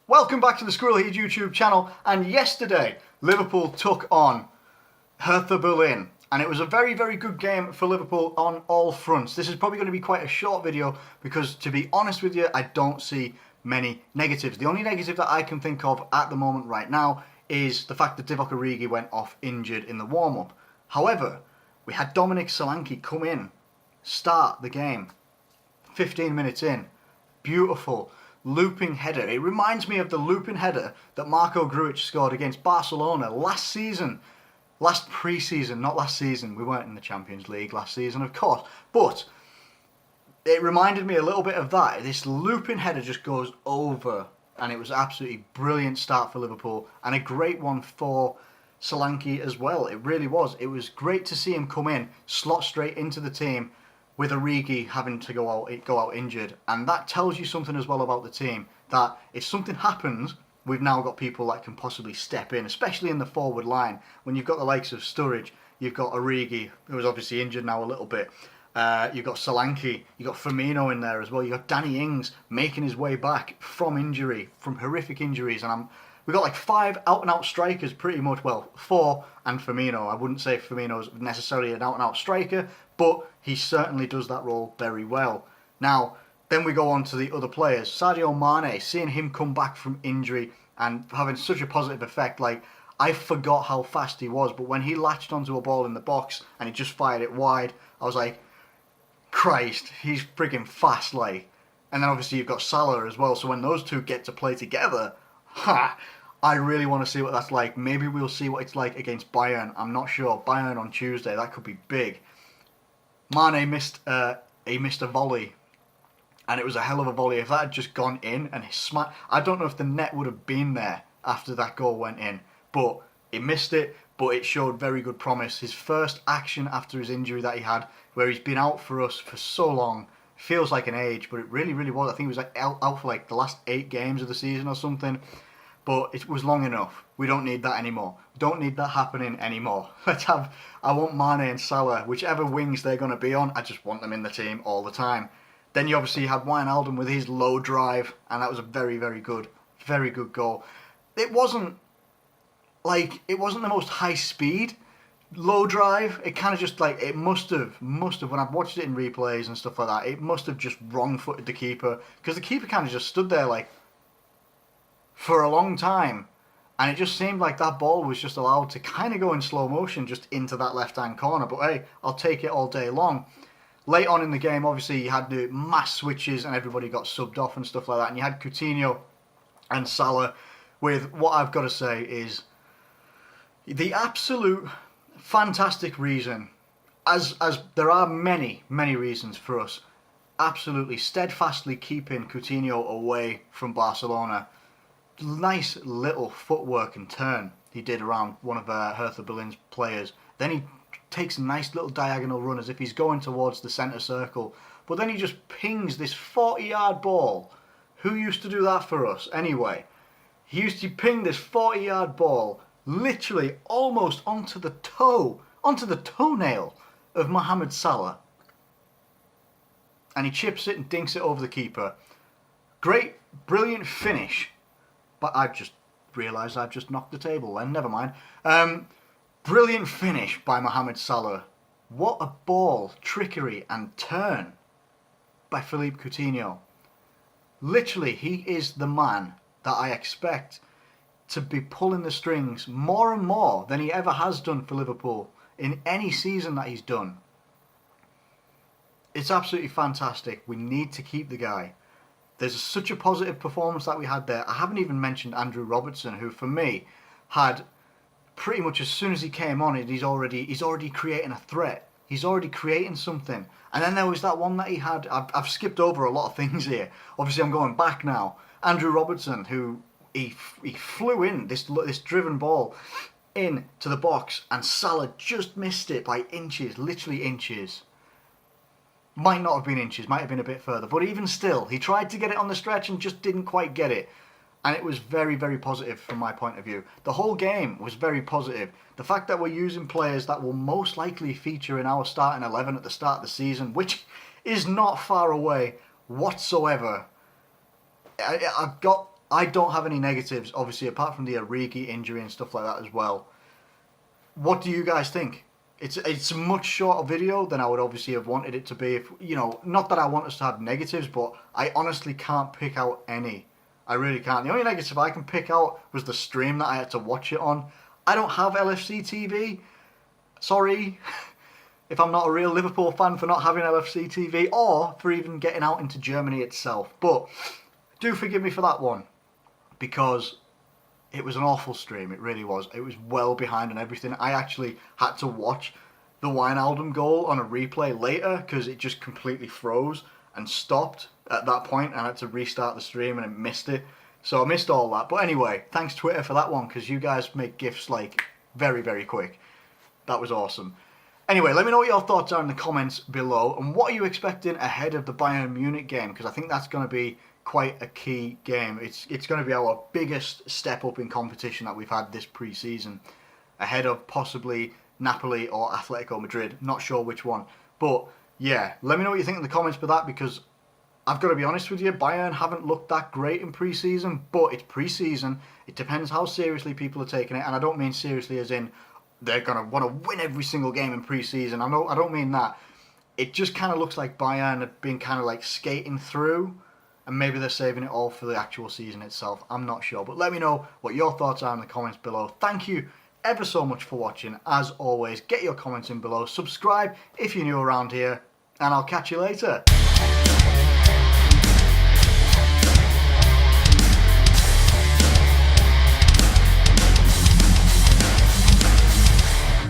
Welcome back to the Squirrel Heed YouTube channel, and yesterday Liverpool took on Hertha Berlin, and it was a very good game for Liverpool on all fronts. This is probably going to be quite a short video because, to be honest with you, I don't see many negatives. The only negative that I can think of at the moment right now is the fact that Divock Origi went off injured in the warm-up. However, we had Dominic Solanke come in, start the game, 15 minutes in, beautiful looping header. It reminds me of the looping header that Marco Grujic scored against Barcelona last season. Last pre-season, not last season. We weren't in the Champions League last season, of course. But it reminded me a little bit of that. This looping header just goes over, and it was absolutely brilliant start for Liverpool, and a great one for Solanke as well. It really was. It was great to see him come in, slot straight into the team, with Origi having to go out injured. And that tells you something as well about the team, that if something happens, we've now got people that can possibly step in, especially in the forward line. When you've got the likes of Sturridge, you've got Origi, who's obviously injured now a little bit. You've got Solanke, you've got Firmino in there as well. You've got Danny Ings making his way back from injury, from horrific injuries. And we've got like 5 out-and-out strikers pretty much. Well, 4 and Firmino. I wouldn't say Firmino's necessarily an out-and-out striker, but he certainly does that role very well. Now, then we go on to the other players. Sadio Mane, seeing him come back from injury and having such a positive effect. Like, I forgot how fast he was, but when he latched onto a ball in the box and he just fired it wide, I was like, Christ, he's freaking fast, like. And then obviously you've got Salah as well, so when those two get to play together, I really want to see what that's like. Maybe we'll see what it's like against Bayern. I'm not sure. Bayern on Tuesday, that could be big. Mane missed a volley, and it was a hell of a volley. If that had just gone in and I don't know if the net would have been there after that goal went in, but he missed it. But it showed very good promise. His first action after his injury that he had, where he's been out for us for so long, feels like an age, but it really was. I think he was like out for like the last 8 games of the season or something. But it was long enough. We don't need that anymore. Don't need that happening anymore. I want Mane and Salah, whichever wings they're going to be on, I just want them in the team all the time. Then you obviously had Wijnaldum with his low drive, and that was a very good goal. It wasn't the most high speed low drive. It kind of just like, it must have, when I've watched it in replays and stuff like that, it must have just wrong-footed the keeper, because the keeper kind of just stood there like for a long time, and it just seemed like that ball was just allowed to kind of go in slow motion just into that left-hand corner. But hey, I'll take it all day long. Late on in the game, obviously, you had the mass switches and everybody got subbed off and stuff like that, and you had Coutinho and Salah with, what I've got to say is, the absolute fantastic reason, as there are many reasons for us absolutely steadfastly keeping Coutinho away from Barcelona. Nice little footwork and turn he did around one of Hertha Berlin's players. Then he takes a nice little diagonal run as if he's going towards the centre circle. But then he just pings this 40-yard ball. Who used to do that for us anyway? He used to ping this 40-yard ball literally almost onto the toenail of Mohamed Salah. And he chips it and dinks it over the keeper. Great, brilliant finish. But I've just realised I've just knocked the table then, never mind. Brilliant finish by Mohamed Salah. What a ball, trickery and turn by Philippe Coutinho. Literally, he is the man that I expect to be pulling the strings more and more than he ever has done for Liverpool in any season that he's done. It's absolutely fantastic. We need to keep the guy. There's such a positive performance that we had there. I haven't even mentioned Andrew Robertson, who for me had pretty much, as soon as he came on, he's already creating a threat. He's already creating something. And then there was that one that he had. I've skipped over a lot of things here. Obviously, I'm going back now. Andrew Robertson, who he flew in this driven ball into the box, and Salah just missed it by inches, literally inches. Might not have been inches, might have been a bit further, but even still, he tried to get it on the stretch and just didn't quite get it. And it was very positive from my point of view. The whole game was very positive. The fact that we're using players that will most likely feature in our starting 11 at the start of the season, which is not far away whatsoever. I've got I don't have any negatives, obviously, apart from the Origi injury and stuff like that as well. What do you guys think? It's a much shorter video than I would obviously have wanted it to be. If not that I want us to have negatives, but I honestly can't pick out any. I really can't. The only negative I can pick out was the stream that I had to watch it on. I don't have LFC TV. Sorry. If I'm not a real Liverpool fan for not having LFC TV, or for even getting out into Germany itself. But do forgive me for that one, because it was an awful stream. It really was. It was well behind and everything. I actually had to watch the Wijnaldum goal on a replay later because it just completely froze and stopped at that point. I had to restart the stream and it missed it. So I missed all that. But anyway, thanks Twitter for that one, because you guys make GIFs like very, very quick. That was awesome. Anyway, let me know what your thoughts are in the comments below, and what are you expecting ahead of the Bayern Munich game, because I think that's going to be quite a key game. It's going to be our biggest step up in competition that we've had this pre-season, ahead of possibly Napoli or Atletico Madrid. Not sure which one. But yeah, let me know what you think in the comments for that, because I've got to be honest with you, Bayern haven't looked that great in pre-season, but it's pre-season. It depends how seriously people are taking it, and I don't mean seriously as in they're going to want to win every single game in pre-season. I don't mean that. It just kind of looks like Bayern have been kind of like skating through, and maybe they're saving it all for the actual season itself. I'm not sure. But let me know what your thoughts are in the comments below. Thank you ever so much for watching. As always, get your comments in below. Subscribe if you're new around here, and I'll catch you later.